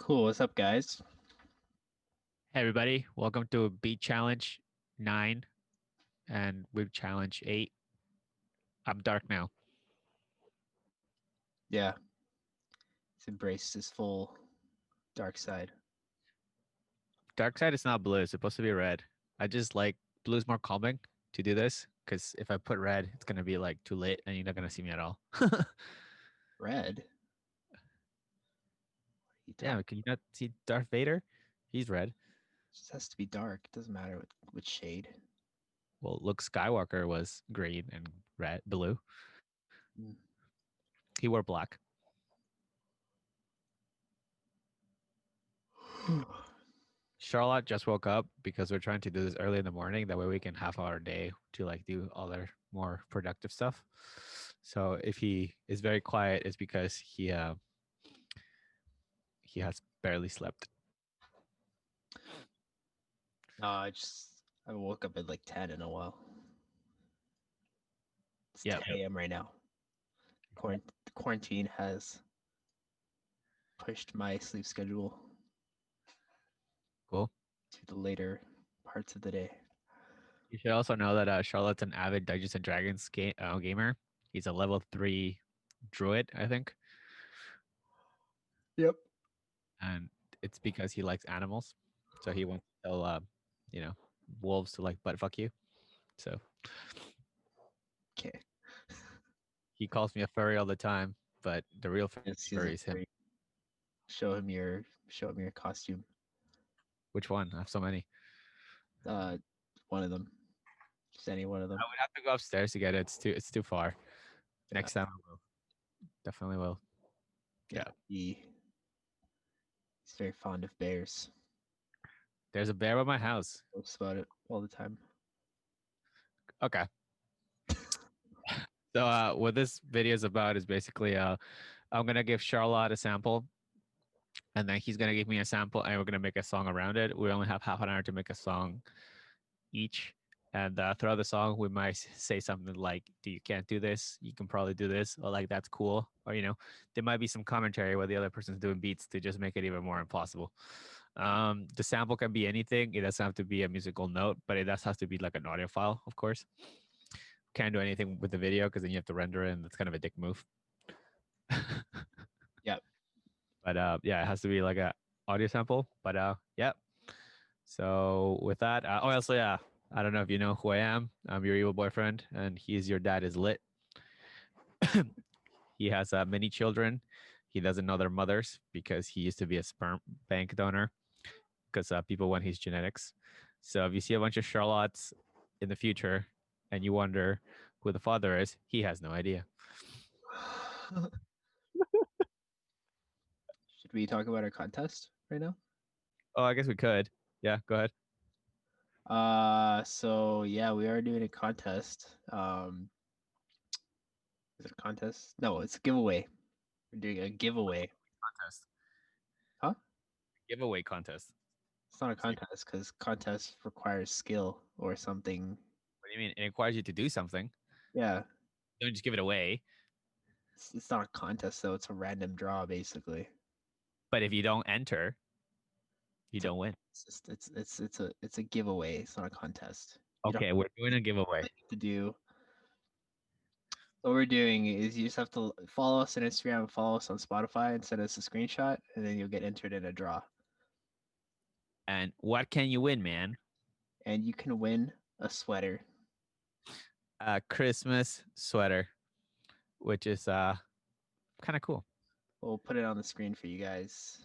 Cool. What's up, guys? Hey everybody, welcome to Beat Challenge 9 and Whip Challenge 8. I'm dark now. Yeah, he's embraced his full dark side. Dark side is not blue, it's supposed to be red. I just like blue is more calming to do this because if I put red, it's gonna be like too late and you're not gonna see me at all. Red? What are you Yeah, talking? can you not see Darth Vader? He's red. It just has to be dark. It doesn't matter which shade. Well, Luke Skywalker was green and red, blue. Mm. He wore black. Charlotte just woke up because we're trying to do this early in the morning. That way we can half our day to like do other more productive stuff. So if he is very quiet, it's because he has barely slept. No, I woke up at like 10 in a while. It's Yeah, 10 a.m. right now. Quarantine has pushed my sleep schedule cool. to the later parts of the day. You should also know that Charlotte's an avid Dungeons and Dragons gamer. He's a level 3 druid, I think, Yep. and it's because he likes animals. So he wants to tell you know, wolves to like butt fuck you. So Okay. he calls me a furry all the time, but the real Yes, he's a furry is him. furry. Show him your costume. Which one? I have so many. Uh, one of them. Just any one of I them. would have to go upstairs to get it. It's too far. Yeah. Next time I will. Definitely will. Yeah. Yeah. He's very fond of bears. There's a bear by my house. Posts about it all the time. Okay. So what this video is about is basically I'm gonna give Charlotte a sample and then he's gonna give me a sample and we're gonna make a song around it. We only have half an hour to make a song each. And throughout the song, we might say something like, you can't do this. You can probably do this. Or like, that's cool. Or, there might be some commentary where the other person's doing beats to just make it even more impossible. The sample can be anything. It doesn't have to be a musical note, but it does have to be like an audio file, of course. Can't do anything with the video because then you have to render it and that's kind of a dick move. Yeah. But yeah, it has to be like a audio sample. But yeah. So with that, also, yeah, I don't know if you know who I am. I'm your evil boyfriend, and he's your dad is lit. He has many children. He doesn't know their mothers because he used to be a sperm bank donor because people want his genetics. So if you see a bunch of Charlottes in the future and you wonder who the father is, he has no idea. Should we talk about our contest right now? Oh, I guess we could. Yeah, go ahead. So yeah, we are doing a contest. Is it a contest? No, it's a giveaway. We're doing a giveaway. Contest. Huh? Giveaway contest. It's not a So, contest because contest requires skill or something. what do you mean? It requires you to do something. Yeah. Don't just give it away. It's not a contest though, it's a random draw basically. But if you don't enter, you It's a don't win. it's a giveaway. It's not a contest. You don't Okay, we're doing a giveaway. have to do. What we're doing is you just have to follow us on Instagram, follow us on Spotify, and send us a screenshot, and then you'll get entered in a draw. And what can you win, man? And you can win a sweater. A Christmas sweater, which is kind of cool. We'll put it on the screen for you guys.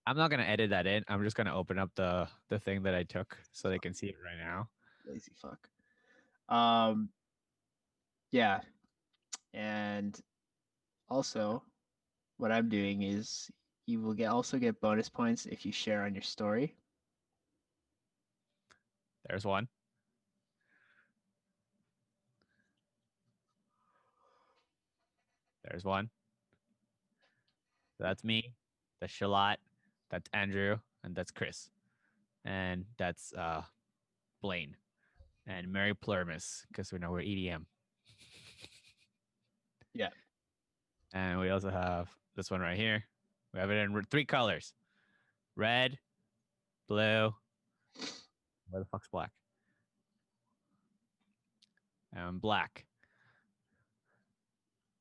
I'm not gonna edit that in. I'm just gonna open up the thing that I took so they can see it right now. Lazy fuck. Um, yeah, and also what I'm doing is you will also get bonus points if you share on your story. There's one. There's one. That's me. That's Shalat. That's Andrew, and that's Chris, and that's Blaine, and Mary Plurmis because we know we're EDM, Yeah. and we also have this one right here. We have it in 3 colors. red, blue. Where the fuck's black? Black.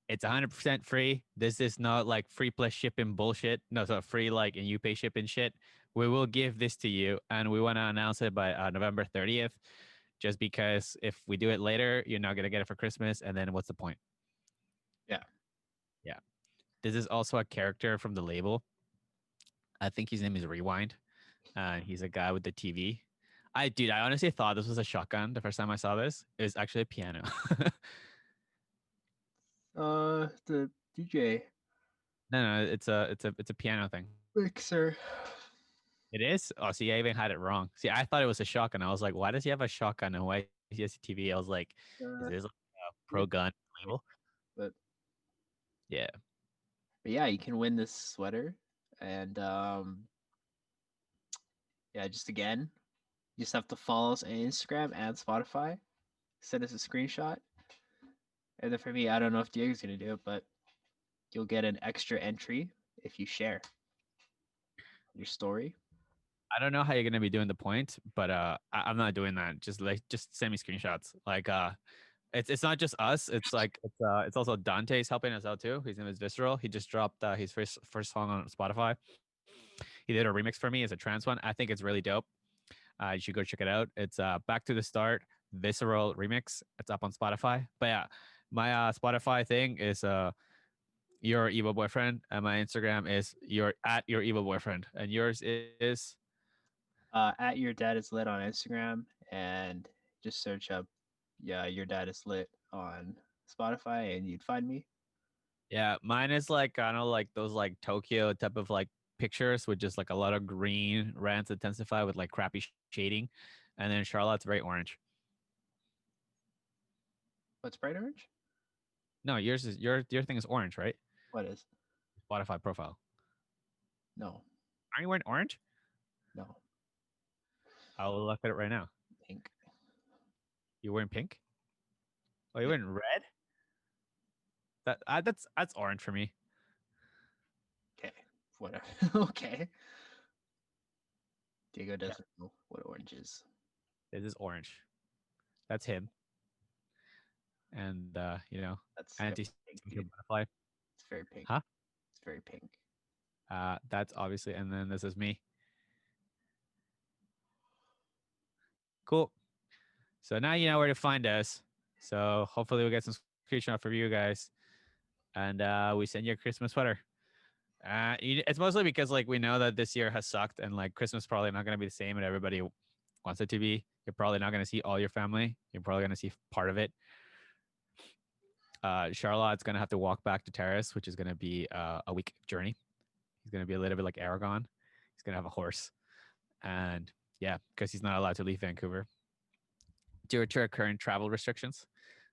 It's 100% free. This is not like free plus shipping bullshit. No, so free like and you pay shipping shit. We will give this to you, and we want to announce it by November 30th. Just because if we do it later, you're not gonna get it for Christmas, and then what's the point? Yeah. Yeah. This is also a character from the label. I think his name is Rewind. He's a guy with the TV. I honestly thought this was a shotgun the first time I saw this. It was actually a piano. The DJ No, it's a piano thing. mixer. It is. Oh, see, I even had it wrong. See, I thought it was a shotgun. I was like, why does he have a shotgun and why he has a TV? I was like, is Uh, this like a yeah, pro gun label? but Yeah. yeah, you can win this sweater, and yeah, just again, you just have to follow us on Instagram and Spotify. Send us a screenshot, and then for me, I don't know if Diego's gonna do it, but you'll get an extra entry if you share your story. I don't know how you're gonna be doing the point, but I'm not doing that. Just send me screenshots. Like it's not just us. It's also Dante's helping us out too. His name is Visceral. He just dropped his first song on Spotify. He did a remix for me. It's a trance one. I think it's really dope. You should go check it out. It's Back to the Start Visceral remix. It's up on Spotify. But yeah, my Spotify thing is your evil boyfriend, and my Instagram is your evil boyfriend, and yours is At your dad is lit on Instagram, and just search up, yeah, your dad is lit on Spotify, and you'd find me. yeah. Mine is like kind of like those like Tokyo type of like pictures with just like a lot of green rants intensify with like crappy shading, and then Charlotte's very orange. What's bright orange? No, yours is your thing is orange, right? What is? Spotify profile. No, Are you wearing orange? no, I'll look at it right now. pink. You're wearing pink? Oh, you're Yeah. wearing red? That's orange for me. Okay. Whatever. Okay. Diego Yeah, doesn't know what orange is. this is orange. That's him. And That's very anti pink, dude. butterfly. It's very pink. Huh? It's very pink. That's obviously, and then this is me. Cool. So now you know where to find us. So hopefully we'll get some screenshot from you guys, and we send you a Christmas sweater. It's mostly because like we know that this year has sucked, and like Christmas probably not going to be the same, and everybody wants it to be. You're probably not going to see all your family. You're probably going to see part of it. Charlotte's going to have to walk back to Terrace, which is going to be a week journey. He's going to be a little bit like Aragon. He's going to have a horse, and yeah, because he's not allowed to leave Vancouver due to our current travel restrictions.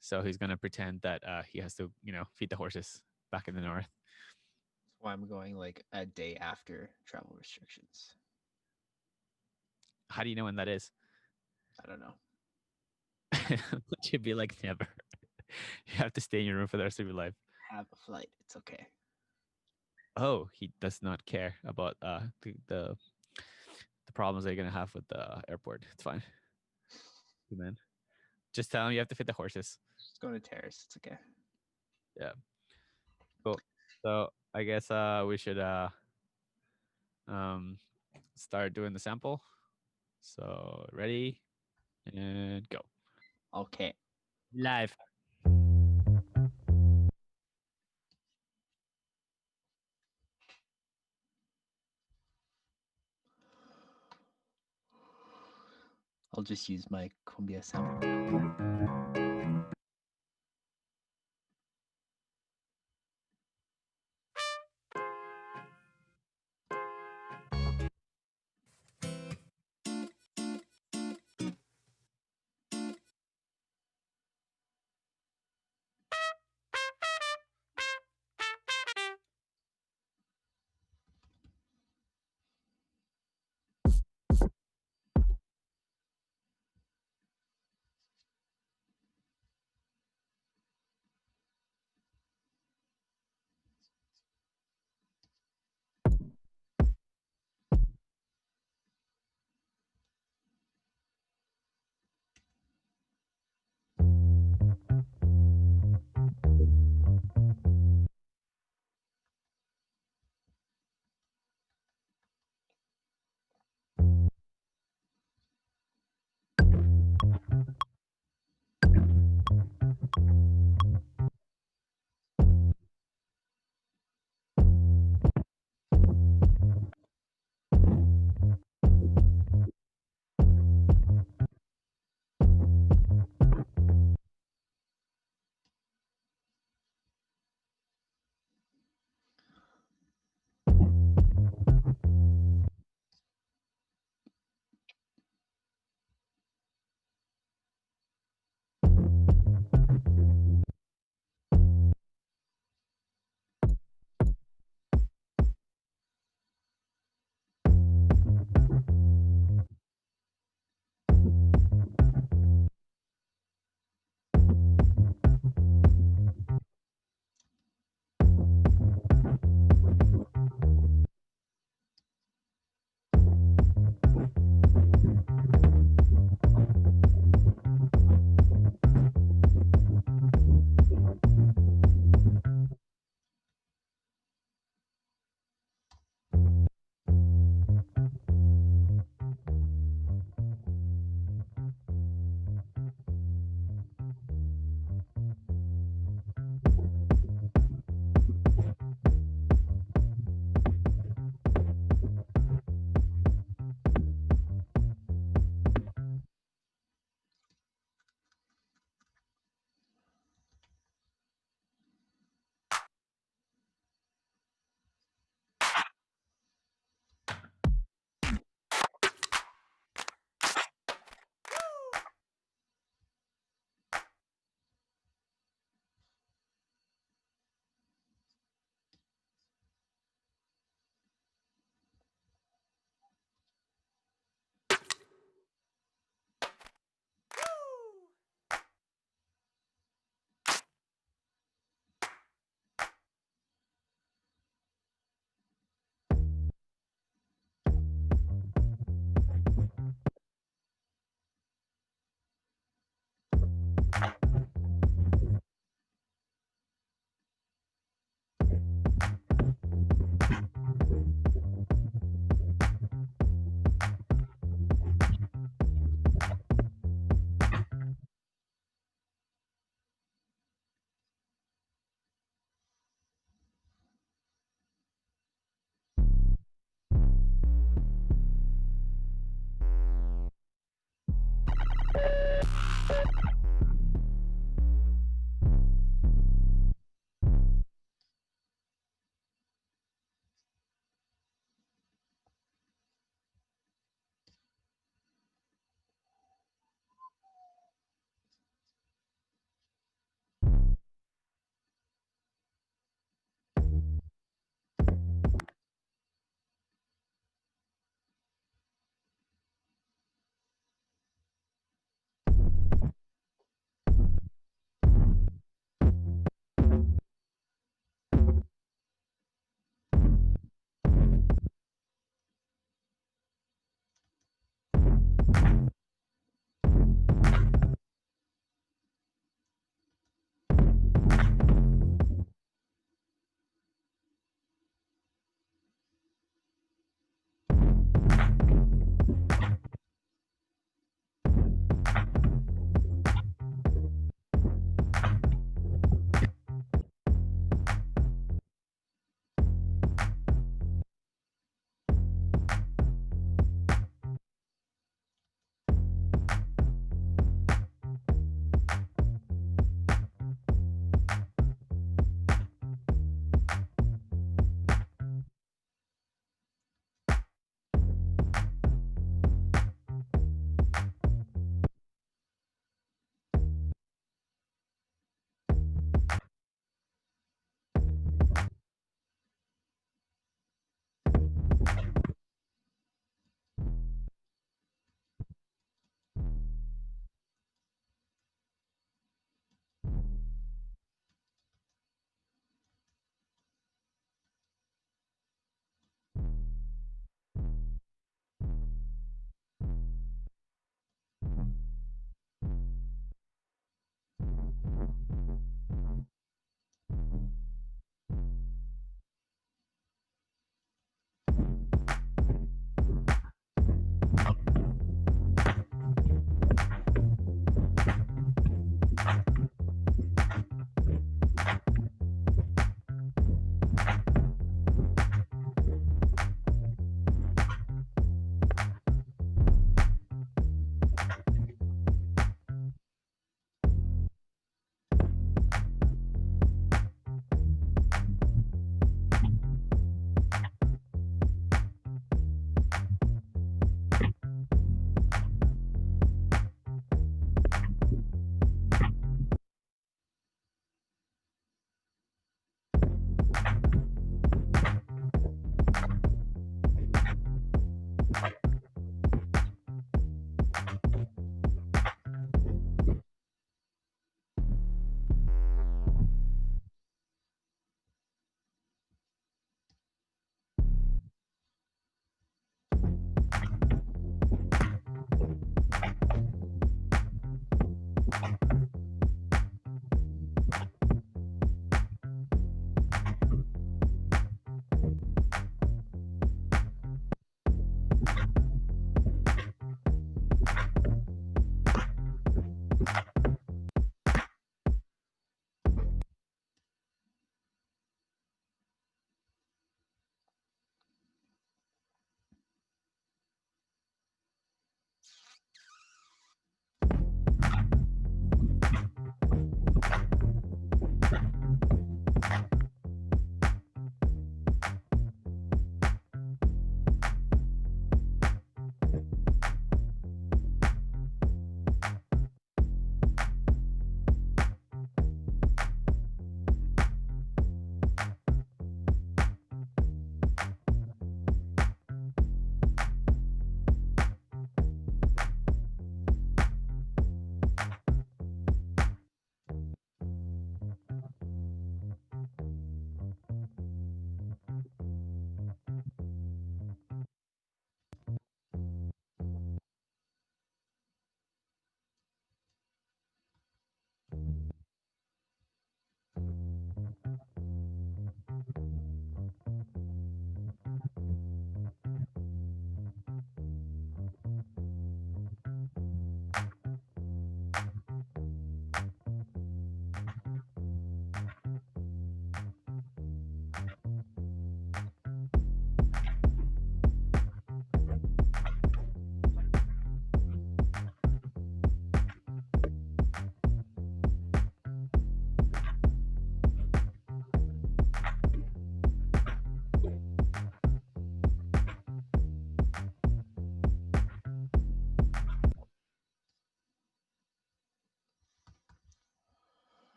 So he's going to pretend that he has to, feed the horses back in the north. That's why I'm going like a day after travel restrictions. How do you know when that is? I don't know. It should be like never. You have to stay in your room for the rest of your life. Have a flight. It's okay. Oh, he does not care about the problems that you're gonna have with the airport. It's fine, man. Just tell him you have to feed the horses. Just going to terrace. It's okay. Yeah, cool. So I guess we should um start doing the sample. So ready and go. Okay. Live. I'll just use my cumbia sample.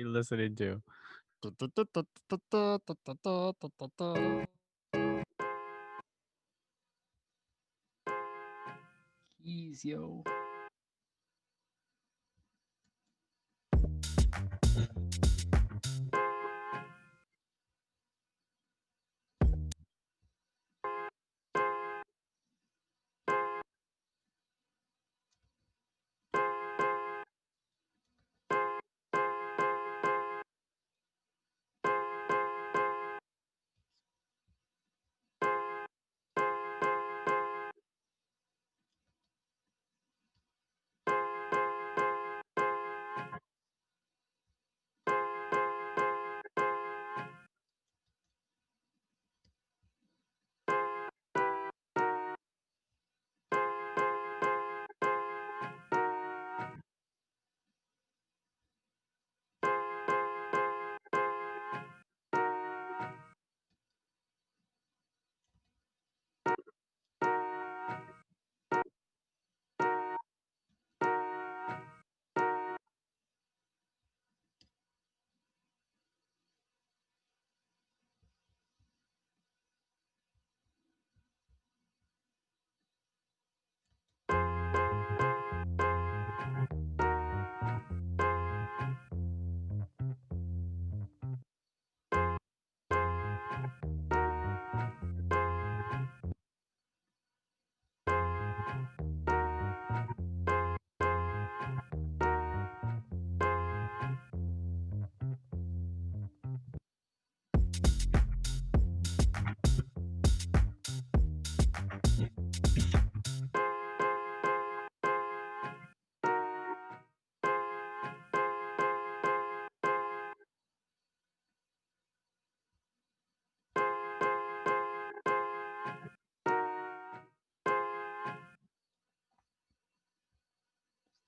you listening to? Keys, yo.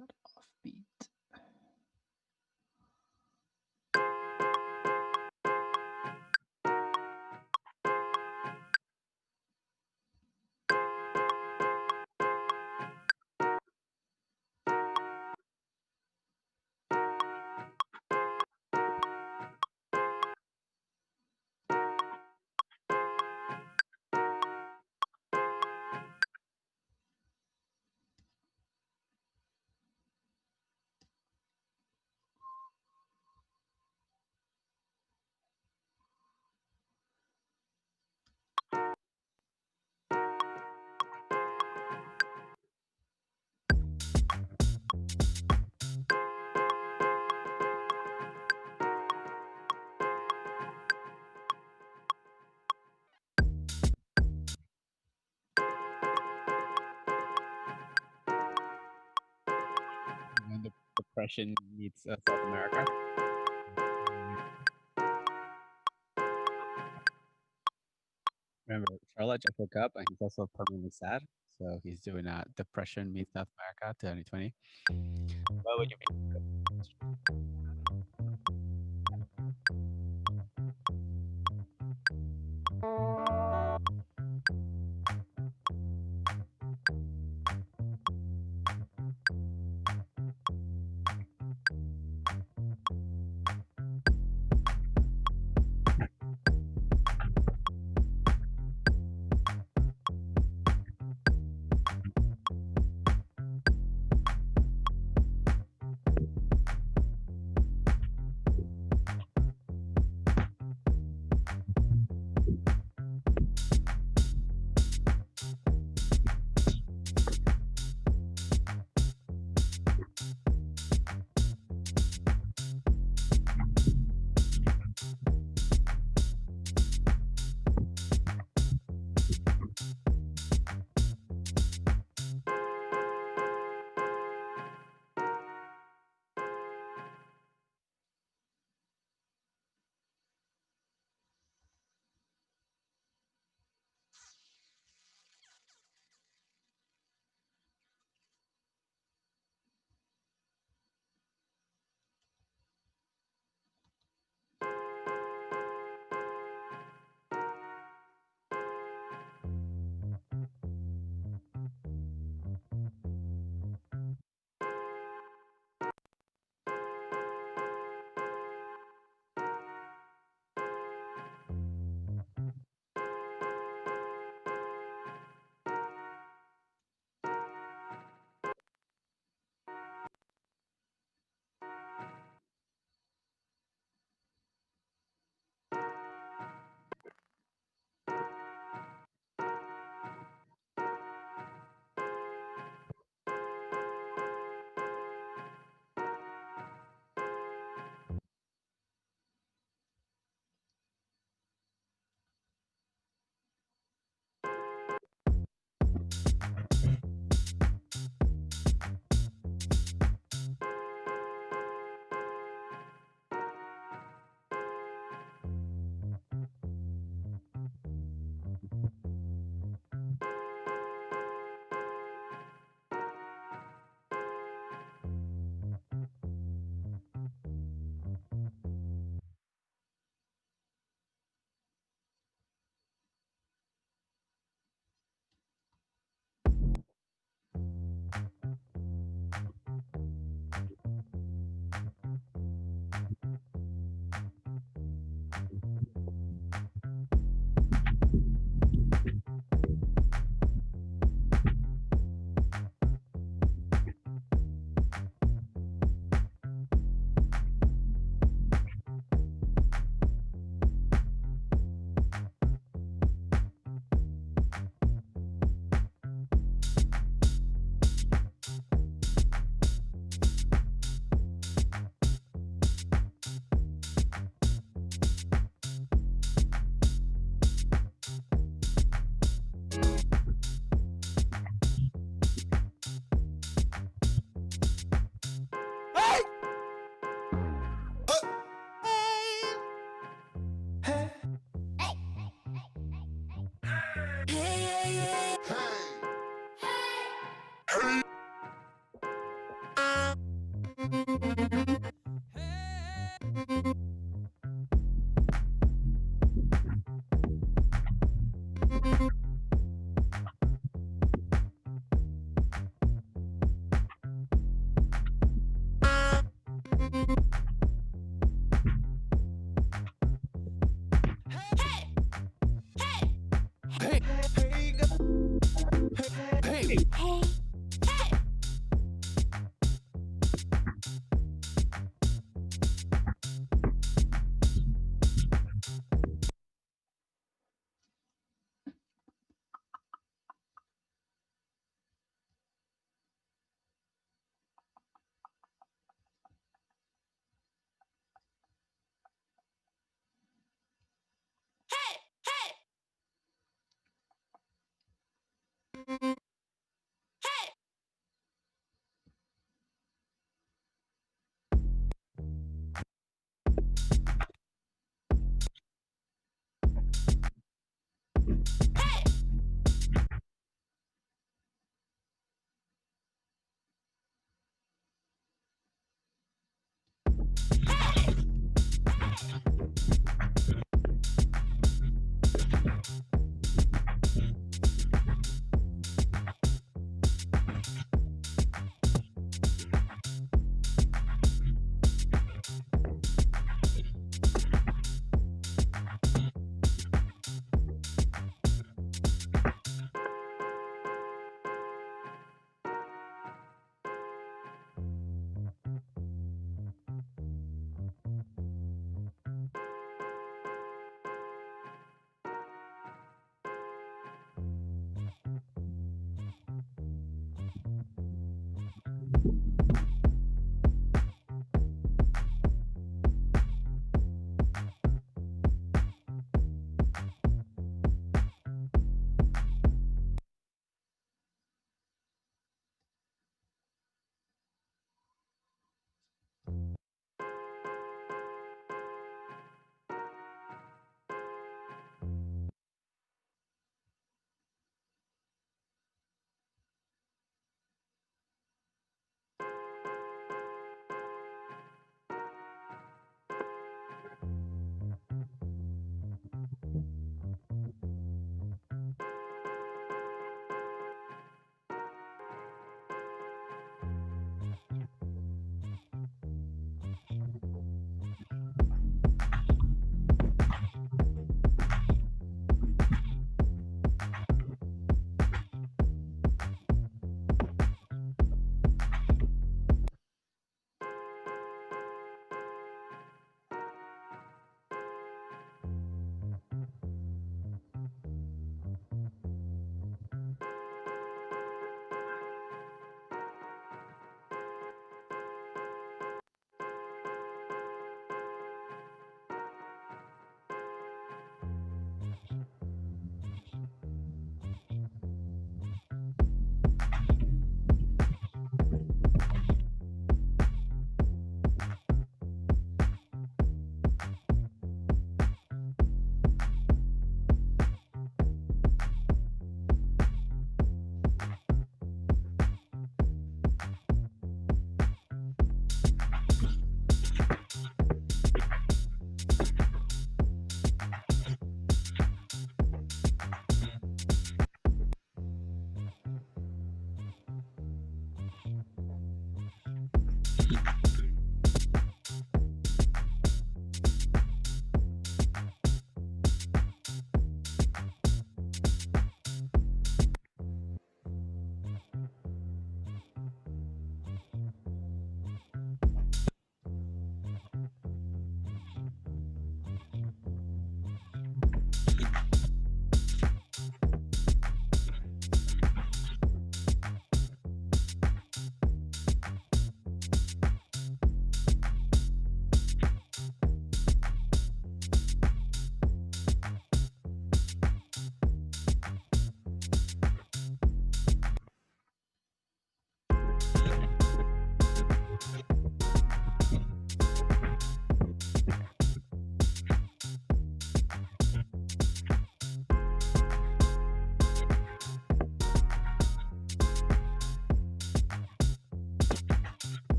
Is that offbeat? When the depression meets South America. Remember, Charlotte just woke up and he's also permanently sad. So he's doing a depression meets South America 2020. What would you be?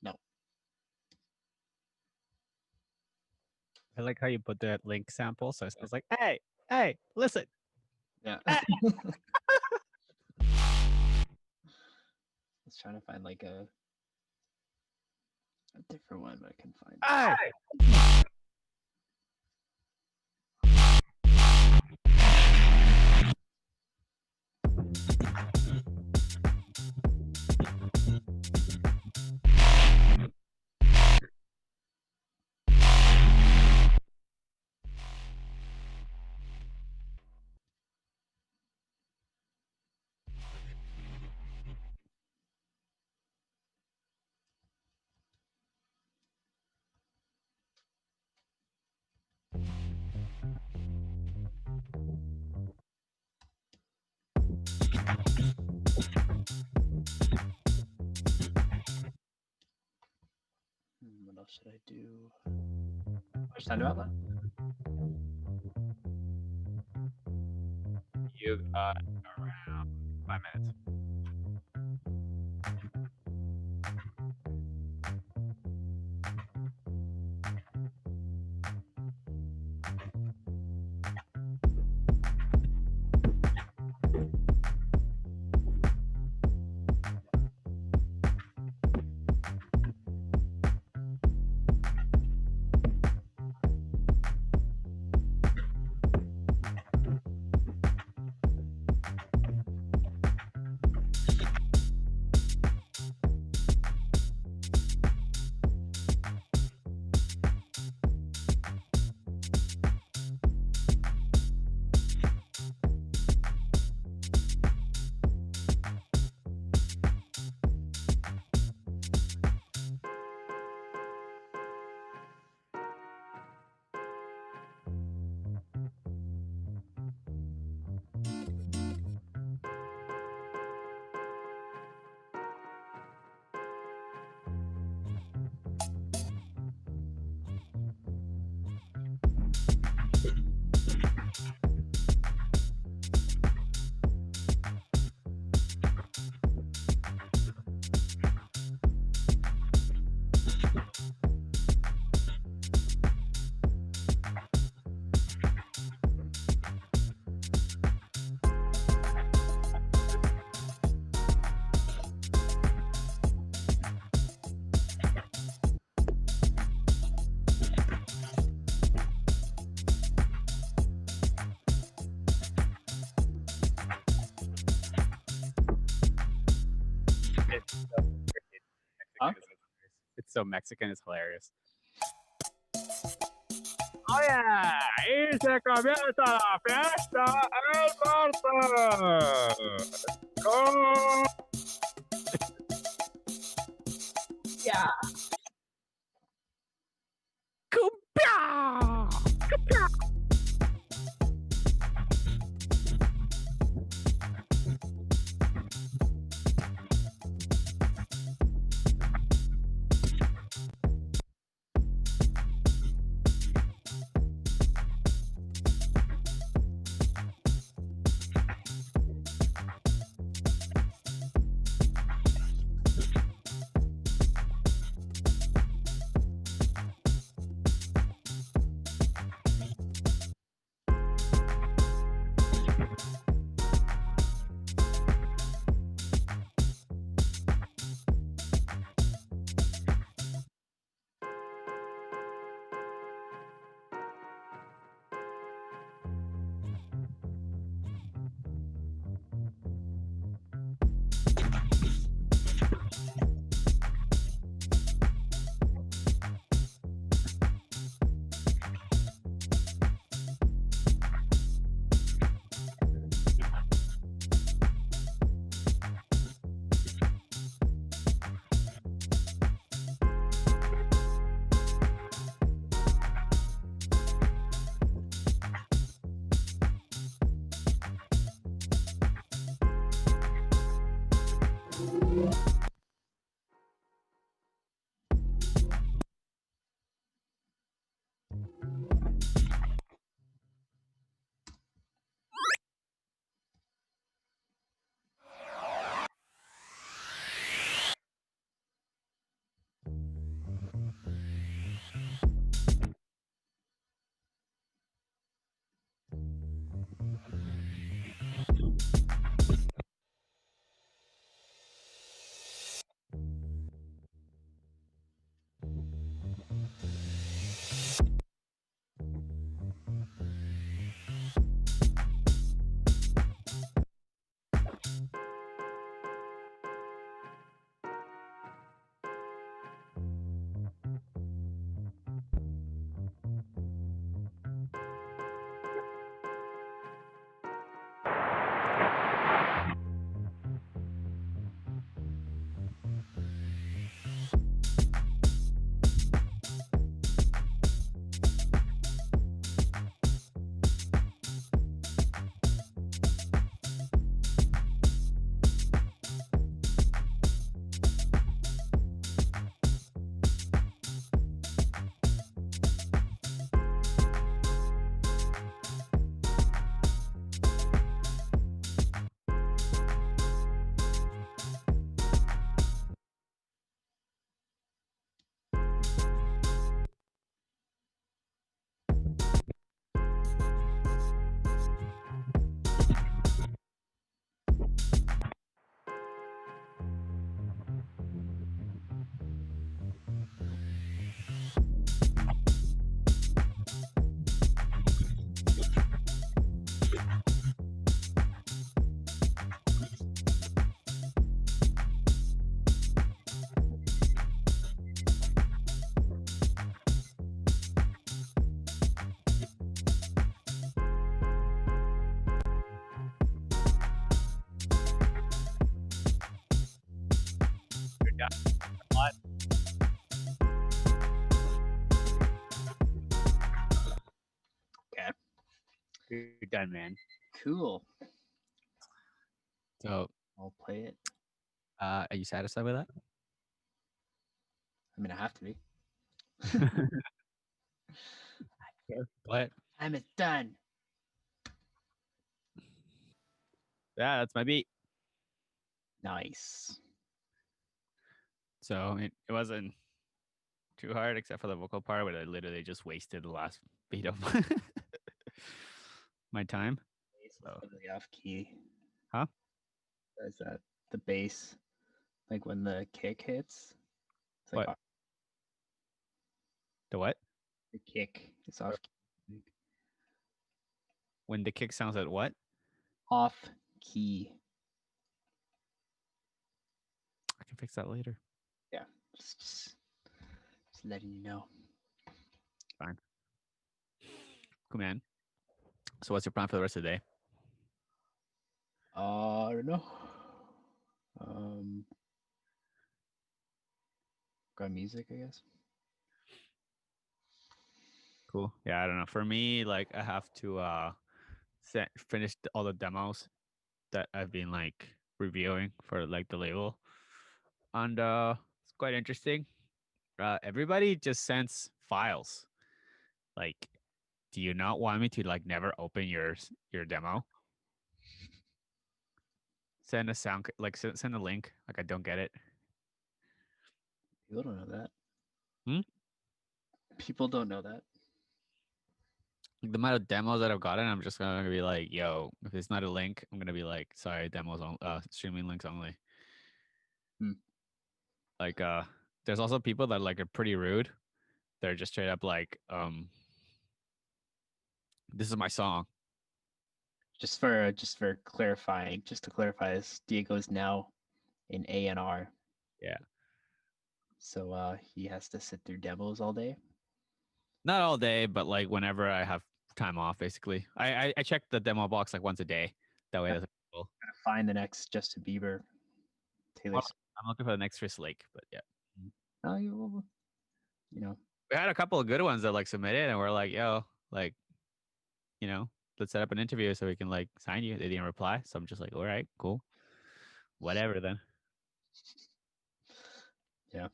No. I like how you put that link sample. So I was like, hey, listen. Yeah. Let's try to find like a different one, but I can find. Hey. What else should I do? Which time about that? You got around 5 minutes. Huh? It's so Mexican, it's hilarious. Oh yeah, y se comienza la fiesta el martes. Go. Yeah. Cumbia. Cumbia. You're done, man. Cool. So, I'll play it. are you satisfied with that? I mean, I have to be. Sure. But I'm done. yeah, that's my beat. Nice. So it wasn't too hard except for the vocal part, where I literally just wasted the last beat of my time. Bass is So, really off key. huh? Is that the bass? Like when the kick hits, it's like What? The what? the kick is off key. When the kick sounds at what? Off key. I can fix that later. Yeah. Just letting you know. Fine. Cool, man. So what's your plan for the rest of the day? I don't know. Um, got music, I guess. Cool. Yeah, I don't know. For me, like I have to finish all the demos that I've been like reviewing for like the label. And it's quite interesting. Everybody just sends files. Like, do you not want me to like never open your demo? Send a sound like send a link. Like I don't get it. People don't know that. Hmm? People don't know that. Like, the amount of demos that I've gotten, I'm just gonna be like, yo, if it's not a link, I'm gonna be like, sorry, demos on streaming links only. Hmm. Like there's also people that like are pretty rude. They're just straight up like, this is my song. Just for clarifying, just to clarify this, Diego's now in A&R. Yeah. So he has to sit through demos all day. Not all day, but like whenever I have time off, basically. I check the demo box like once a day. That way, Yeah. that's cool. Gotta find the next Justin Bieber, Taylor. I'm looking for the next Chris Lake, but yeah, Oh, you know, we had a couple of good ones that like submitted, and we're like, yo, like, you know, let's set up an interview so we can like sign you. They didn't reply, so I'm just like, all right, cool, whatever then. yeah.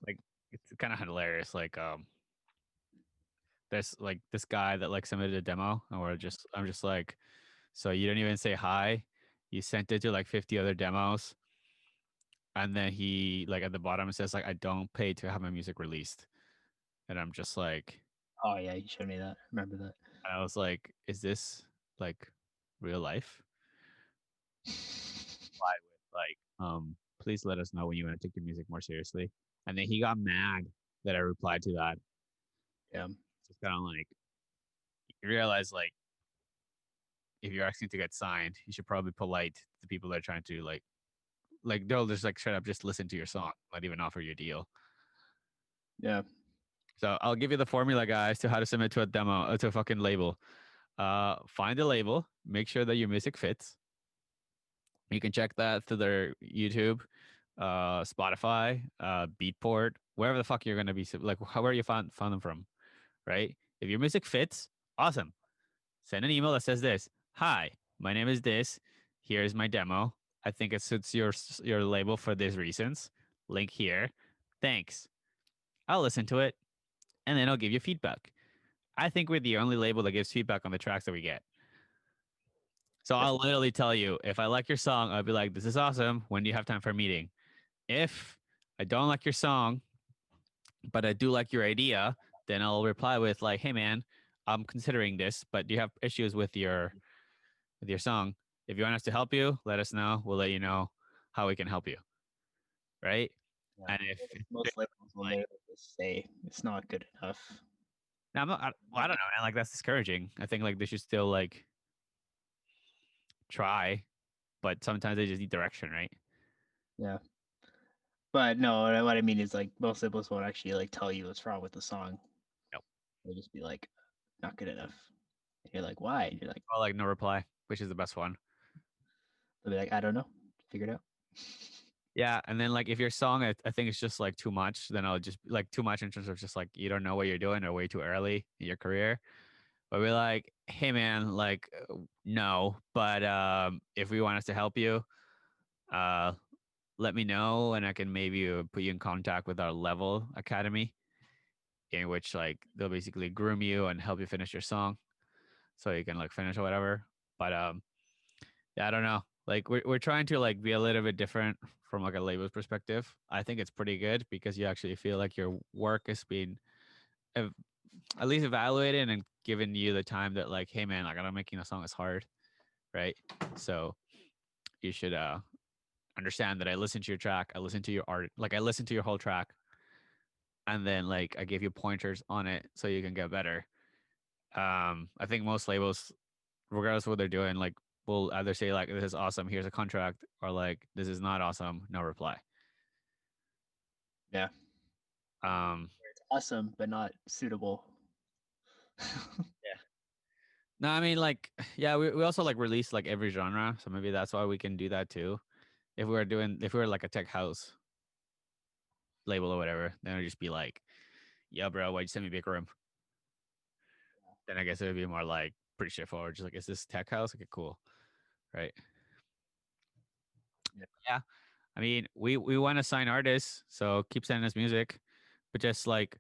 Like, it's kind of hilarious. Like, there's like this guy that like submitted a demo, and I'm just like, so you don't even say hi. You sent it to like 50 other demos. And then he like at the bottom it says like I don't pay to have my music released. And I'm just like, Oh yeah, you showed me that. Remember that. I was like, is this like real life? Reply with like, please let us know when you want to take your music more seriously. And then he got mad that I replied to that. Yeah. Just kind of like, you realize like if you're asking to get signed, you should probably be polite to people that are trying to like they'll just like straight up just listen to your song, not even offer you a deal. Yeah. So I'll give you the formula, guys, to how to submit to a demo to a fucking label. Find the label, make sure that your music fits. You can check that through their YouTube, Spotify, Beatport, wherever the fuck you're gonna be, like however you found them from, right? If your music fits, awesome. Send an email that says this: Hi, my name is this. Here's my demo. I think it suits your label for these reasons. Link here. Thanks. I'll listen to it, and then I'll give you feedback. I think we're the only label that gives feedback on the tracks that we get. So I'll literally tell you if I like your song, I'll be like, "This is awesome. When do you have time for a meeting?" If I don't like your song, but I do like your idea, then I'll reply with like, "Hey man, I'm considering this, but do you have issues with your song? If you want us to help you, let us know. We'll let you know how we can help you." Right? Yeah. And if Most labels will like, literally just say it's not good enough. now I'm not, I don't know, man. Like that's discouraging. I think like they should still like try, but sometimes they just need direction, right? Yeah. But no, what I mean is like most labels won't actually like tell you what's wrong with the song. Nope. They'll just be like, not good enough. And you're like, why? And you're like, Or like no reply, which is the best one. they'll be like, I don't know. Figure it out. Yeah, and then like if your song, I think it's just like too much, then I'll just like too much in terms of just like you don't know what you're doing or way too early in your career. but we're like, hey man, like no, but if we want us to help you, uh, let me know, and I can maybe put you in contact with our level academy, in which like they'll basically groom you and help you finish your song, so you can like finish or whatever. But yeah, I don't know. Like we're trying to like be a little bit different from like a label's perspective. I think it's pretty good because you actually feel like your work is being ev- at least evaluated and given you the time that like, hey man, like I'm making a song is hard, right? So you should understand that I listened to your track, I listened to your art, like I listened to your whole track, and then like I gave you pointers on it so you can get better. I think most labels, regardless of what they're doing, like will either say like this is awesome, here's a contract, or like this is not awesome, no reply. Yeah. Um, It's awesome, but not suitable. yeah. No, I mean like yeah, we also like release like every genre, so maybe that's why we can do that too. If we were like a tech house label or whatever, then it'd just be like, yeah, bro, why'd you send me Big Room? Then I guess it would be more like pretty straightforward. Just like, is this tech house? Okay, cool, right? Yeah. Yeah, I mean, we want to sign artists, so keep sending us music, but just like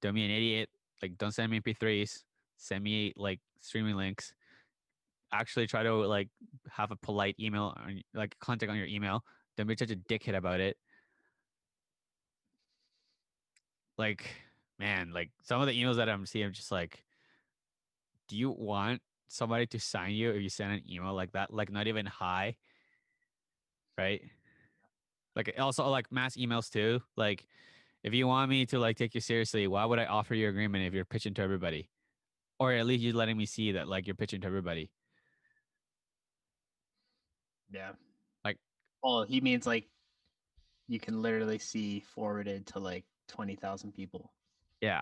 don't be an idiot. Like, don't send me MP3s. Send me like streaming links. Actually, try to like have a polite email, like contact on your email. Don't be such a dickhead about it. Like, man, like some of the emails that I'm seeing, I'm just like, do you want somebody to sign you if you send an email like that? Like, not even hi, right? Like, also like mass emails too. Like, if you want me to like take you seriously, why would I offer you agreement if you're pitching to everybody? Or at least you're letting me see that like you're pitching to everybody. Yeah. Like, Well, he means like you can literally see forwarded to like 20,000 people. yeah,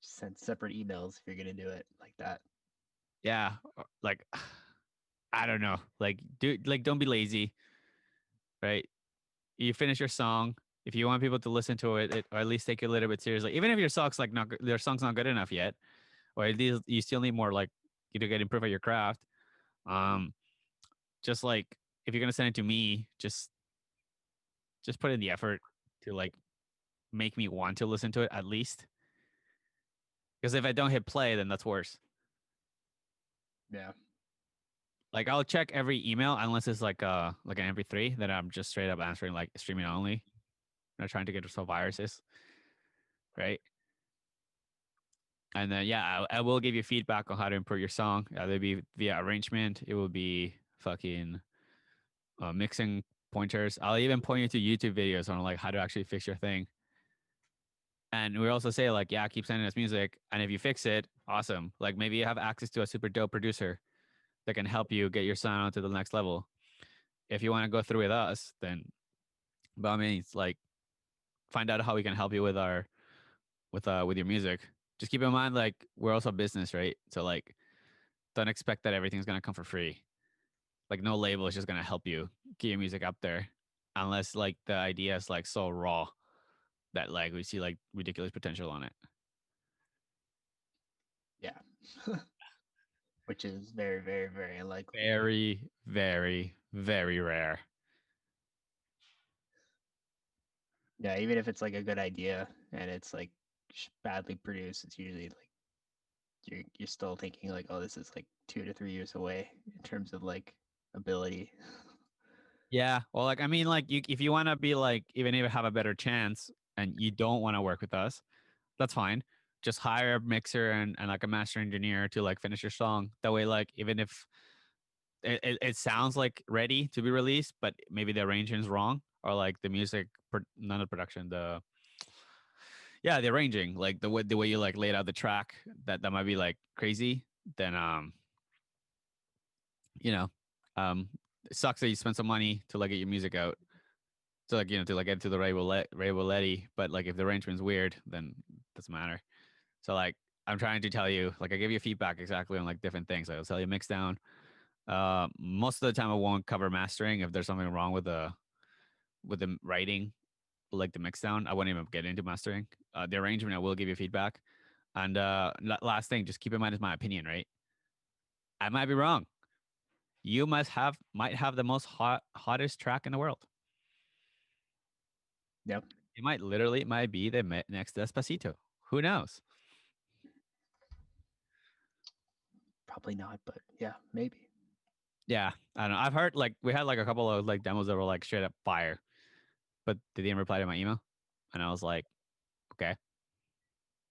Just send separate emails if you're gonna do it like that. yeah. Like, I don't know. Like, don't be lazy, right? You finish your song. If you want people to listen to it, or at least take it a little bit seriously, even if your song's like not their song's not good enough yet, or at least you still need more like you to get improve at your craft. Um, just like if you're gonna send it to me, just put in the effort to like make me want to listen to it at least. Because if I don't hit play, then that's worse. Yeah. Like I'll check every email unless it's like an MP3 that I'm just straight up answering like streaming only. Not trying to get some viruses, right? And then yeah, I will give you feedback on how to improve your song. Either be via arrangement, it will be fucking mixing pointers. I'll even point you to YouTube videos on like how to actually fix your thing. And we also say like, yeah, keep sending us music, and if you fix it, awesome. Like maybe you have access to a super dope producer that can help you get your sound to the next level. If you want to go through with us, then by all means, like find out how we can help you with our with your music. Just keep in mind, like we're also a business, right? So like, don't expect that everything's gonna come for free. Like no label is just gonna help you get your music up there, unless like the idea is like so raw that like we see like ridiculous potential on it. Yeah. Which is very, very, very unlikely. Very, very, very rare. Yeah, even if it's like a good idea and it's like badly produced, it's usually like you're still thinking like, oh, this is like 2 to 3 years away in terms of like ability. Yeah. Well, like I mean, like you if you want to be like even if you have a better chance and you don't want to work with us, that's fine. Just hire a mixer and like a master engineer to like finish your song. That way, like even if it sounds like ready to be released, but maybe the arrangement is wrong or like the music, not the production, the yeah, the arranging, like the way you like laid out the track, that might be like crazy. Then you know, um, it sucks that you spend some money to like get your music out. So like to like get to the Ray Roulette, but like if the arrangement's weird, then it doesn't matter. So like I'm trying to tell you, like I give you feedback exactly on like different things. I'll tell you mix down. Most of the time I won't cover mastering if there's something wrong with the writing, like the mix down. I won't even get into mastering. The arrangement I will give you feedback. And last thing, just keep in mind is my opinion, right? I might be wrong. You might have the most hottest track in the world. Yep. It might be the next Despacito. Who knows? Probably not, but yeah, maybe. Yeah, I don't know. I've heard like we had like a couple of like demos that were like straight up fire, but they didn't reply to my email, and I was like, okay.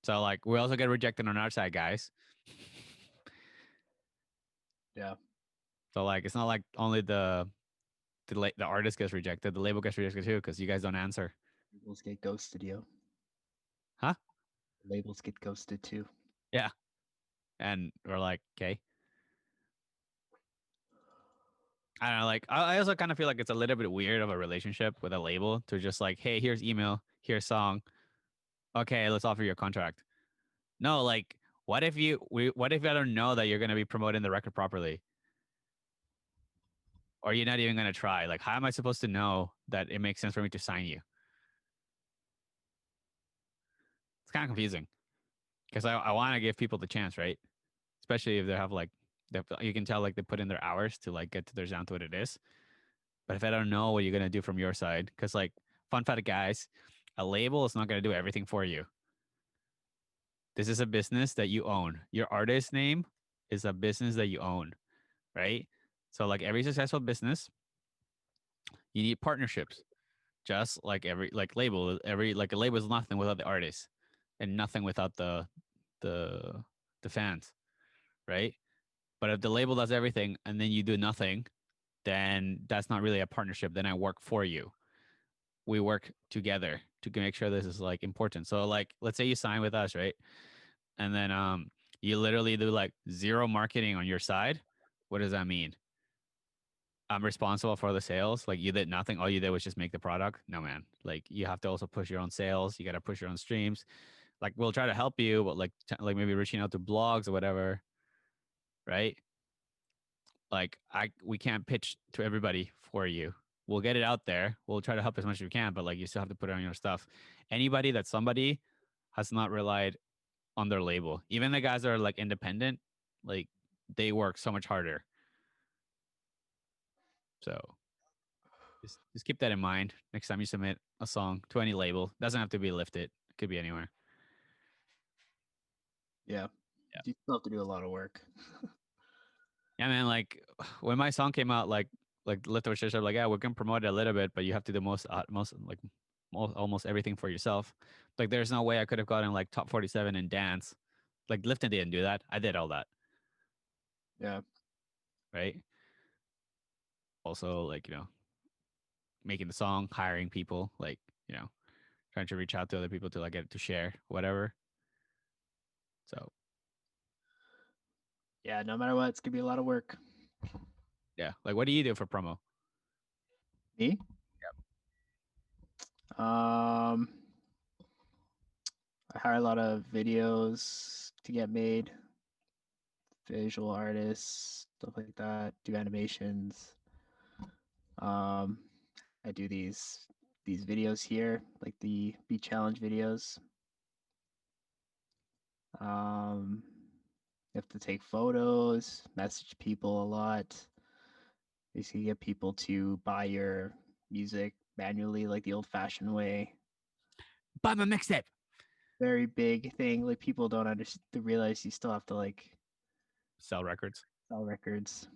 So like we also get rejected on our side, guys. Yeah. So like it's not like only the artist gets rejected, the label gets rejected too because you guys don't answer, Labels get ghosted, yo. huh? Labels get ghosted too. Yeah, and we're like, okay. I don't know. Like I also kind of feel like it's a little bit weird of a relationship with a label to just like, hey, here's email, here's song. Okay, let's offer you a contract. No, like what if I don't know that you're gonna be promoting the record properly? Or you're not even gonna try? Like, how am I supposed to know that it makes sense for me to sign you? It's kind of confusing because I want to give people the chance, right? Especially if they have like, you can tell like they put in their hours to like get to their sound to what it is. But if I don't know what you're gonna do from your side, because like, fun fact, guys, a label is not gonna do everything for you. This is a business that you own. Your artist name is a business that you own, right? So like every successful business, you need partnerships. Just like every like label, every like a label is nothing without the artist, and nothing without the the fans, right? But if the label does everything and then you do nothing, then that's not really a partnership. Then I work for you. We work together to make sure this is like important. So like, let's say you sign with us, right? And then you literally do like zero marketing on your side. What does that mean? I'm responsible for the sales. Like you did nothing. All you did was just make the product. No, man. Like you have to also push your own sales. You got to push your own streams. Like we'll try to help you, but like like maybe reaching out to blogs or whatever, right? Like we can't pitch to everybody for you. We'll get it out there. We'll try to help as much as we can, but like you still have to put it on your stuff. Anybody that somebody has not relied on their label, even the guys that are like independent, like they work so much harder. So just keep that in mind next time you submit a song to any label. Doesn't have to be Lifted. It could be anywhere. Yeah. Yeah. You still have to do a lot of work. Yeah, man. Like when my song came out, like Lift was just like, yeah, we can promote it a little bit, but you have to do most like almost everything for yourself. Like there's no way I could have gotten like top 47 in dance. Like Lifted didn't do that. I did all that, Yeah. right? Also, like making the song, hiring people, like trying to reach out to other people to like get to share whatever. So Yeah. No matter what, it's gonna be a lot of work. yeah, like what do you do for promo? Me? Um, I hire a lot of videos to get made, visual artists, stuff like that. Do animations. Um, I do these videos here, like the beat challenge videos. Um, you have to take photos, message people a lot. Basically, get people to buy your music manually, like the old-fashioned way. Buy my mixtape. Very big thing. Like people don't understand, realize you still have to like Sell records. sell records.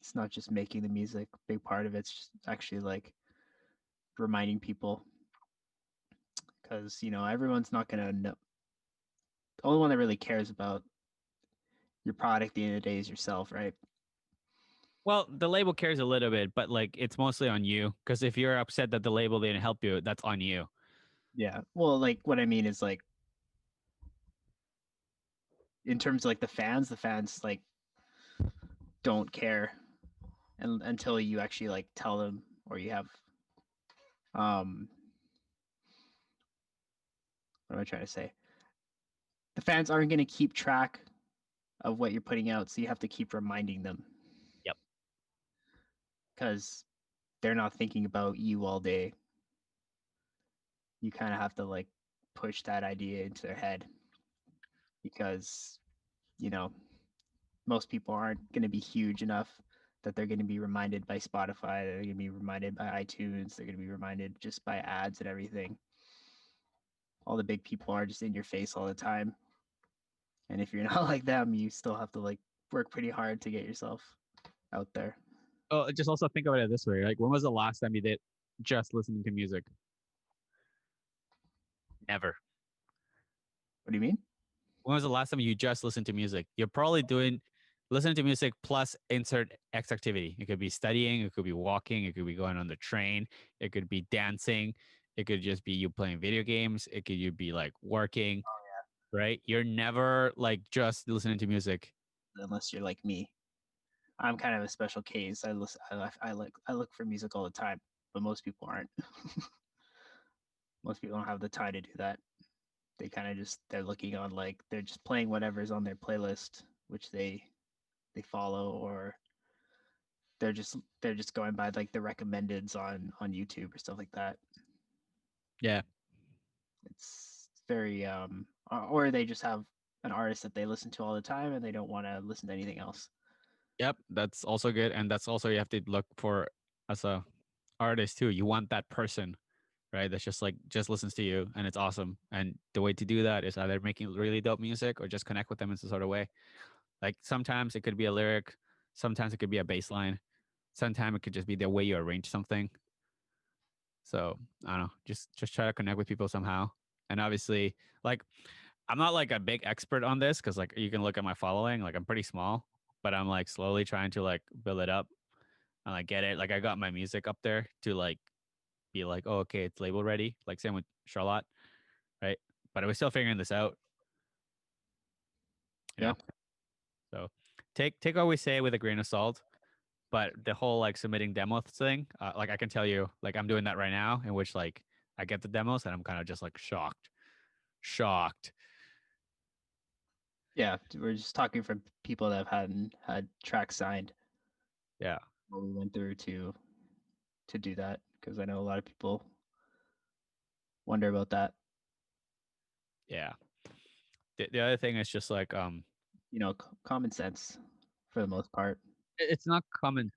It's not just making the music. Big part of it's just actually like reminding people because everyone's not gonna know. The only one that really cares about your product at the end of the day is yourself, right? Well, the label cares a little bit, but like it's mostly on you. Because if you're upset that the label didn't help you, that's on you. Yeah. Well, like what I mean is like in terms of like the fans like don't care and until you actually like tell them or you have um what am I trying to say? The fans aren't going to keep track of what you're putting out, so you have to keep reminding them Yep. because they're not thinking about you all day. You kind of have to like push that idea into their head. because you know most people aren't going to be huge enough that they're going to be reminded by Spotify, they're going to be reminded by iTunes, they're going to be reminded just by ads and everything. All the big people are just in your face all the time, and if you're not like them, you still have to like work pretty hard to get yourself out there. Oh, just also think about it this way. Like, when was the last time you did just listening to music? Never. What do you mean? When was the last time you just listened to music? You're probably doing listening to music plus insert X activity. It could be studying, it could be walking, it could be going on the train, it could be dancing, it could just be you playing video games, it could you be like working, right? You're never like just listening to music. Unless you're like me, I'm kind of a special case. I listen, I look for music all the time, but most people aren't. Most people don't have the time to do that. They kind of just they're looking on like they're just playing whatever's on their playlist, which they follow, or they're just going by like the recommendeds on YouTube or stuff like that. Yeah. It's very or they just have an artist that they listen to all the time and they don't want to listen to anything else. Yep. That's also good. And that's also you have to look for as a artist too. You want that person, right? That's just like just listens to you and it's awesome. And the way to do that is either making really dope music or just connect with them in some sort of way. Like sometimes it could be a lyric, sometimes it could be a bass line, sometimes it could just be the way you arrange something. So I don't know, just try to connect with people somehow. And obviously, like I'm not like a big expert on this because like you can look at my following, like I'm pretty small, but I'm like slowly trying to like build it up and like get it. Like I got my music up there to like be like, oh okay, it's label ready. Like same with Charlotte, right? But I was still figuring this out, you Yeah. know. So take what we say with a grain of salt. But the whole like submitting demo thing, like I can tell you, like I'm doing that right now, in which like I get the demos and I'm kind of just like shocked. Yeah, we're just talking from people that have had tracks signed. Yeah, What we went through to do that because I know a lot of people wonder about that. yeah. The other thing is just like Common sense for the most part. it's not common.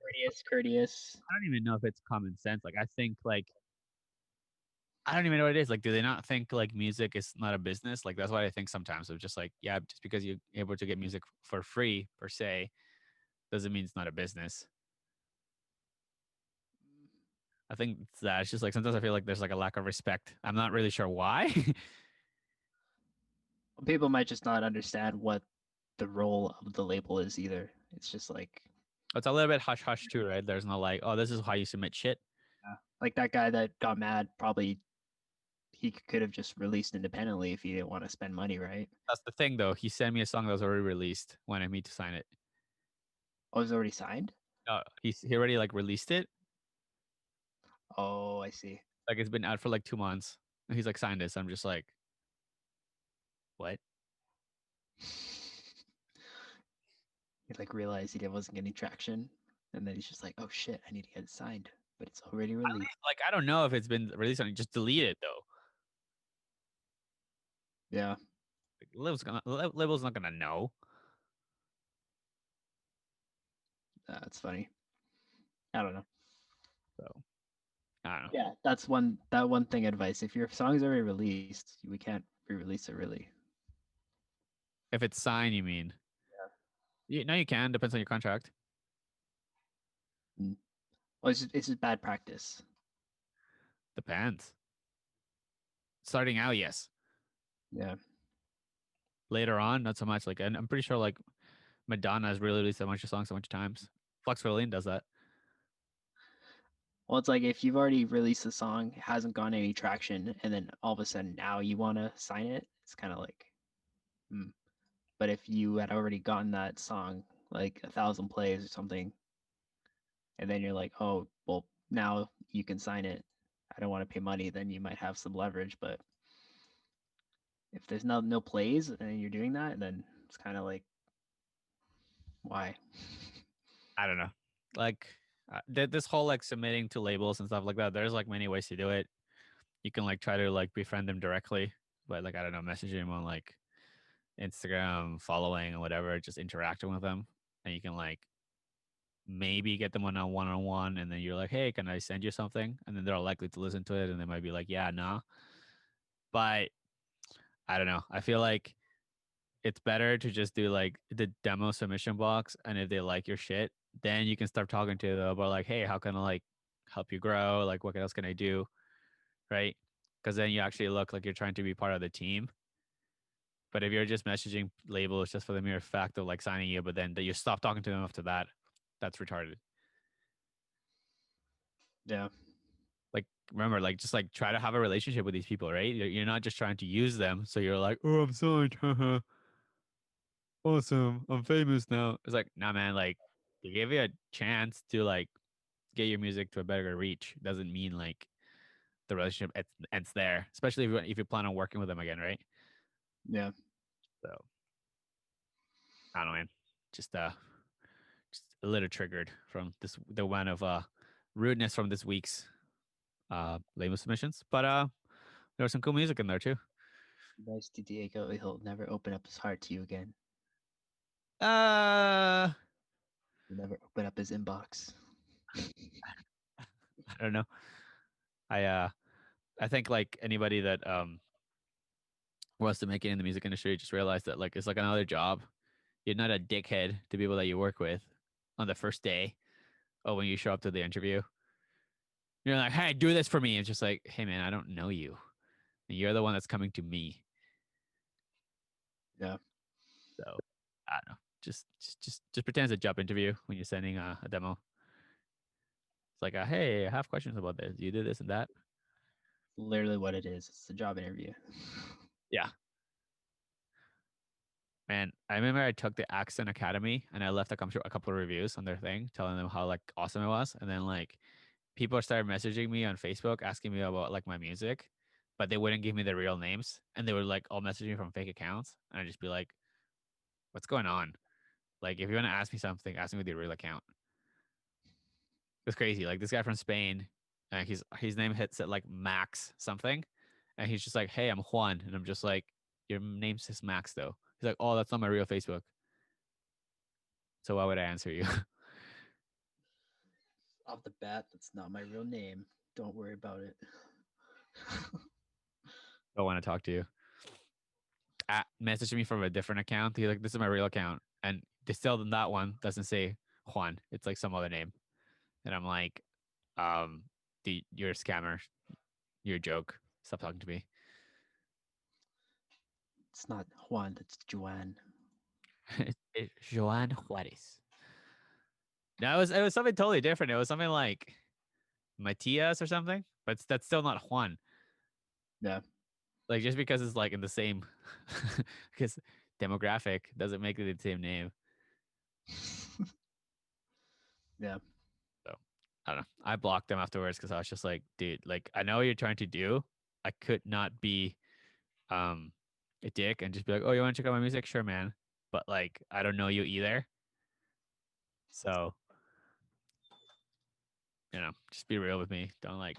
Courteous. I don't even know if it's common sense. Like I think like I don't even know what it is. Like, do they not think like music is not a business? Like that's what I think sometimes of just like, yeah, just because you're able to get music for free per se doesn't mean it's not a business. I think it's that. It's just like sometimes I feel like there's like a lack of respect. I'm not really sure why. People might just not understand what the role of the label is either. It's just like It's a little bit hush hush too, right? There's no like, oh, this is how you submit shit. like that guy that got mad probably he could have just released independently if he didn't want to spend money, right? That's the thing, though. He sent me a song that was already released, wanted me to sign it. Oh, it was already signed? He already like released it. Oh, I see. Like it's been out for like 2 months. And he's like, sign this. I'm just like, what? He like realized he wasn't getting traction, and then he's just like, "Oh shit, I need to get it signed," but it's already released. I don't know if it's been released on. Just delete it though. Yeah, Like, label's not gonna know. that's funny. I don't know. So I don't know. Yeah, that one thing advice. If your song's already released, we can't re-release it really. If it's signed, you mean? No, you can. Depends on your contract. Mm. Well, it's just bad practice. Depends. Starting out, yes. Yeah. Later on, not so much. Like, and I'm pretty sure like Madonna has really released a bunch of songs a bunch of times. Flux Rolling does that. Well, it's like if you've already released the song, it hasn't gotten any traction, and then all of a sudden now you want to sign it. It's kind of like, hmm. But if you had already gotten that song like 1,000 plays or something, and then you're like, oh, well, now you can sign it. I don't want to pay money. Then you might have some leverage. But if there's no plays and you're doing that, then it's kind of like, why? I don't know. Like this whole like submitting to labels and stuff like that. There's like many ways to do it. You can like try to like befriend them directly, but like I don't know, message them on like Instagram following or whatever, just interacting with them, and you can like maybe get them on a one-on-one, and then you're like, hey, can I send you something? And then they're likely to listen to it, and they might be like, yeah, nah. But I don't know. I feel like it's better to just do like the demo submission box, and if they like your shit, then you can start talking to them about like, hey, how can I like help you grow? Like, what else can I do? Right? Because then you actually look like you're trying to be part of the team. But if you're just messaging labels just for the mere fact of like signing you, but then that you stop talking to them after that, that's retarded. Yeah. Like, remember, like, just like try to have a relationship with these people, right? You're not just trying to use them. So you're like, oh, I'm signed. Awesome. I'm famous now. It's like, nah, man, like, they give you a chance to like get your music to a better reach. Doesn't mean like the relationship ends there, especially if you plan on working with them again, right? Yeah. So I don't know, man. Just just a little triggered from this the one of rudeness from this week's label submissions. But there was some cool music in there too. Nice to Diego. He'll never open up his heart to you again. Uh He'll never open up his inbox. I don't know. I think like anybody that wants to make it in the music industry just realize that like it's like another job. You're not a dickhead to people that you work with on the first day or when you show up to the interview. You're like, hey, do this for me. It's just like, hey man, I don't know you. And you're the one that's coming to me. Yeah. So I don't know. Just pretend it's a job interview when you're sending a demo. It's like, hey, I have questions about this. You do this and that. Literally what it is. It's a job interview. Yeah. Man, I remember I took the Accent Academy and I left a couple of reviews on their thing, telling them how like awesome it was. And then like people started messaging me on Facebook asking me about like my music, but they wouldn't give me their real names. And they would like all message me from fake accounts. And I'd just be like, what's going on? Like, if you want to ask me something, ask me with your real account. It's crazy. Like this guy from Spain, his name hits at like Max something, and he's just like, "Hey, I'm Juan," and I'm just like, "Your name says Max though." He's like, "Oh, that's not my real Facebook." So why would I answer you? Off the bat, that's not my real name. Don't worry about it. Don't want to talk to you. Message me from a different account. He's like, "This is my real account," and they still that one doesn't say Juan. It's like some other name, and I'm like, um, you're a scammer. You're a joke. Stop talking to me. It's not Juan, it's Joanne. It's Joan Juarez. No, it was something totally different. It was something like Matias or something, but that's still not Juan. Yeah. Like just because it's like in the same, because demographic doesn't make it the same name. Yeah. So I don't know. I blocked them afterwards because I was just like, dude, like I know what you're trying to do. I could not be um a dick and just be like, oh, you want to check out my music? Sure, man. But like I don't know you either. So, just be real with me. Don't like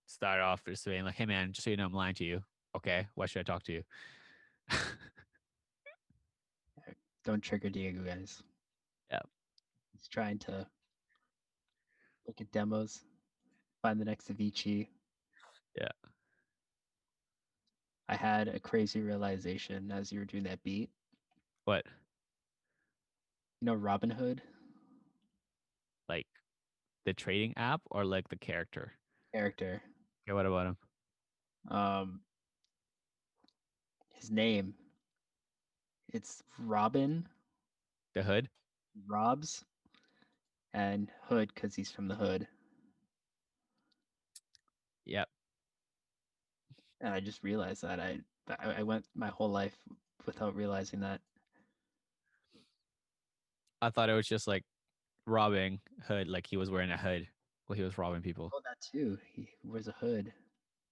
start off just saying like, hey man, just so you know I'm lying to you. Okay, why should I talk to you? Don't trigger Diego, guys. Yeah. He's trying to look at demos, find the next Avicii. Yeah. I had a crazy realization as you were doing that beat. What? You know Robin Hood Like the trading app or like the character? character. Okay, what about him? Um, his name. It's Robin The hood? Robs and Hood because he's from the hood. Yep. And I just realized that I went my whole life without realizing that. I thought it was just like robbing hood, like he was wearing a hood while he was robbing people. Oh, that too. He wears a hood.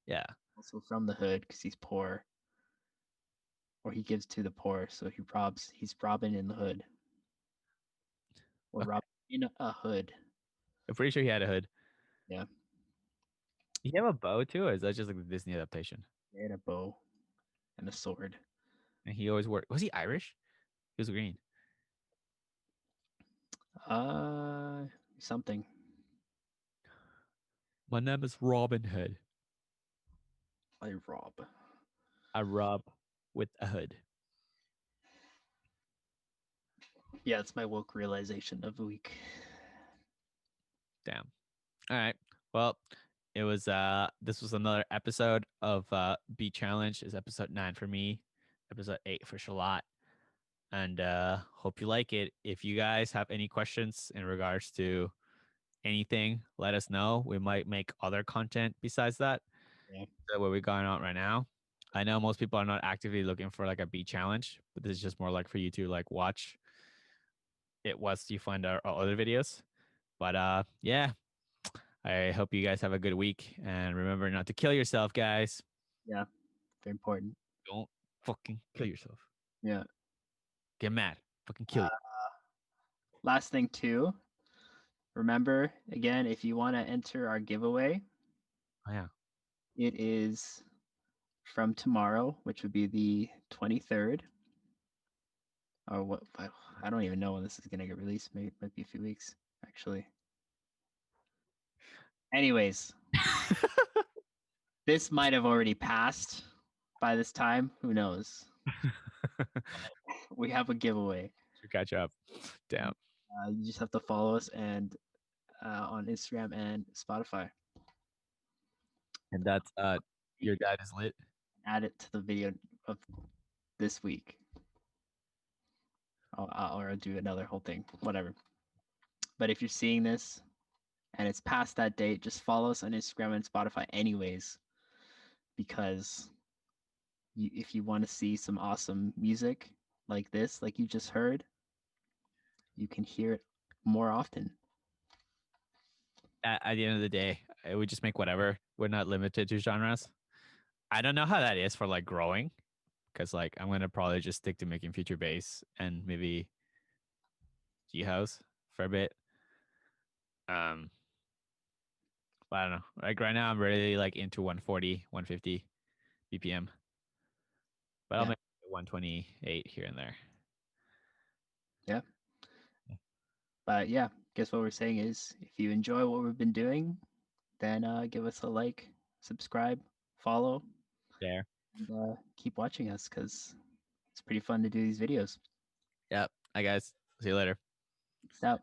Yeah. Also from the hood because he's poor, or he gives to the poor. So he robs. He's robbing in the hood, or Okay. robbing in a hood. I'm pretty sure he had a hood. Yeah, Did he have a bow too, or is that just like the Disney adaptation? and a bow and a sword. and he always wore. Was he Irish? He was green. Something. My name is Robin Hood. I rob. I rob with a hood. Yeah, it's my woke realization of the week. Damn. All right. Well, it was this was another episode of Beat Challenge. Is episode 9 for me, episode 8 for Shalat. And hope you like it. If you guys have any questions in regards to anything, let us know. We might make other content besides that. Yeah. What we're going on right now. I know most people are not actively looking for like a beat challenge, but this is just more like for you to like watch it once you find our other videos. But yeah, I hope you guys have a good week, and remember not to kill yourself, guys. Yeah. Very important. Don't fucking kill yourself. Yeah. Get mad. Fucking kill you. Last thing too. Remember again, if you want to enter our giveaway, Oh, yeah. it is from tomorrow, which would be the 23rd. Or what? I don't even know when this is gonna get released. Maybe it might be a few weeks, actually. Anyways, this might have already passed by this time. Who knows? We have a giveaway. To catch up. Damn. You just have to follow us and on Instagram and Spotify. And that's your dad is lit. Add it to the video of this week. Or I'll do another whole thing, whatever. But if you're seeing this and it's past that date, just follow us on Instagram and Spotify anyways, because if you want to see some awesome music like this, like you just heard, you can hear it more often. At the end of the day, we just make whatever. We're not limited to genres. I don't know how that is for like growing, because like I'm gonna probably just stick to making future bass and maybe G house for a bit. But I don't know. Like right now, I'm really like into 140, 150 BPM, but I'll Yeah. make 128 here and there. Yeah. But yeah, guess what we're saying is if you enjoy what we've been doing, then give us a like, subscribe, follow, There. and keep watching us because it's pretty fun to do these videos. Yep. Hi guys. See you later. Peace out.